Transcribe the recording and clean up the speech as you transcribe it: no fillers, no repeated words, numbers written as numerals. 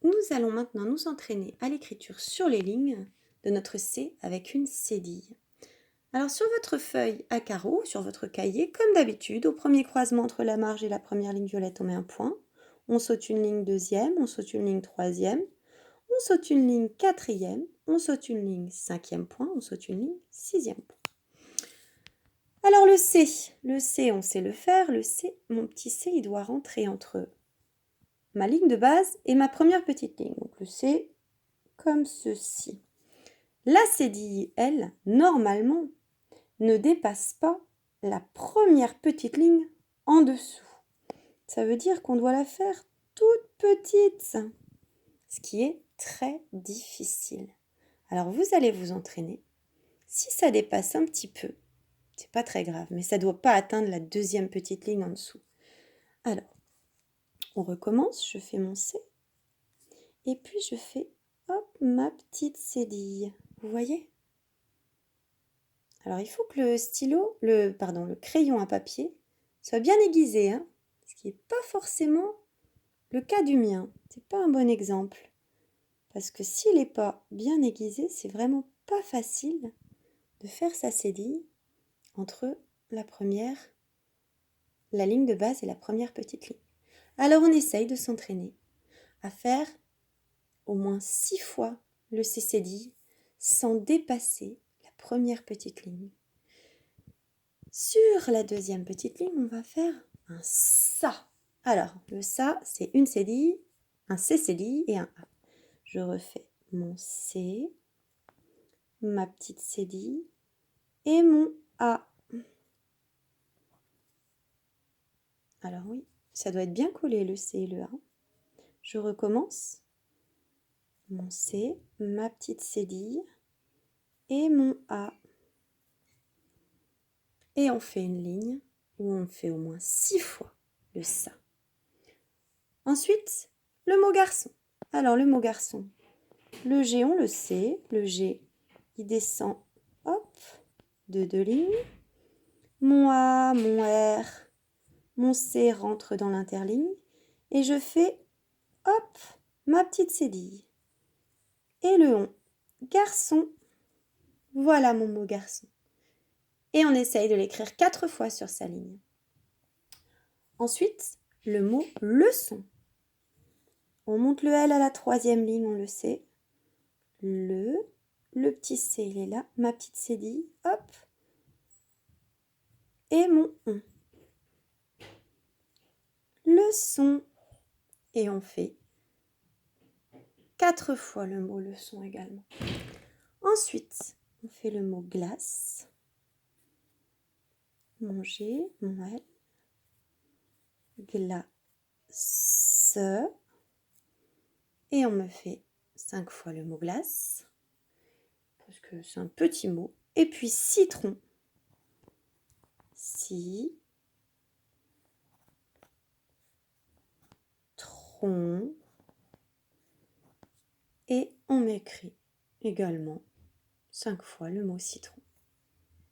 nous allons maintenant nous entraîner à l'écriture sur les lignes de notre C avec une cédille. Alors sur votre feuille à carreaux, sur votre cahier, comme d'habitude, au premier croisement entre la marge et la première ligne violette, on met un point. On saute une ligne deuxième, on saute une ligne troisième, on saute une ligne quatrième, on saute une ligne cinquième point, on saute une ligne sixième point. Alors le C, on sait le faire. Le C, mon petit C, il doit rentrer entre ma ligne de base et ma première petite ligne. Donc le C, comme ceci. La cédille, elle, normalement, ne dépasse pas la première petite ligne en dessous. Ça veut dire qu'on doit la faire toute petite, ce qui est très difficile. Alors vous allez vous entraîner. Si ça dépasse un petit peu, c'est pas très grave, mais ça ne doit pas atteindre la deuxième petite ligne en dessous. Alors, on recommence, je fais mon C, et puis je fais, hop, ma petite cédille. Vous voyez ? Alors, il faut que le crayon à papier soit bien aiguisé, hein, ce qui n'est pas forcément le cas du mien. C'est pas un bon exemple. Parce que s'il n'est pas bien aiguisé, c'est vraiment pas facile de faire sa cédille entre la ligne de base et la première petite ligne. Alors, on essaye de s'entraîner à faire au moins 6 fois le cédille sans dépasser la première petite ligne. Sur la deuxième petite ligne, on va faire un SA. Alors, le SA, c'est une cédille, un C cédille et un A. Je refais mon C, ma petite cédille et mon A. Alors oui, ça doit être bien collé le C et le A. Je recommence. Mon C, ma petite cédille et mon A. Et on fait une ligne où on fait au moins 6 fois le ça. Ensuite, le mot garçon. Alors le mot garçon, le G on le sait, le G il descend, hop, de 2 lignes. Mon A, mon R, mon C rentre dans l'interligne et je fais, hop, ma petite cédille. Et le on, garçon, voilà mon mot garçon. Et on essaye de l'écrire 4 fois sur sa ligne. Ensuite, le mot leçon. On monte le L à la 3e ligne, on le sait. Le petit C, il est là. Ma petite cédille, hop. Et mon on. Leçon. Et on fait 4 fois le mot leçon également. Ensuite, on fait le mot glace. Mon G, mon L. Glace. Et on me fait 5 fois le mot glace. Parce que c'est un petit mot. Et puis citron. Citron. Et on m'écrit également 5 fois le mot citron.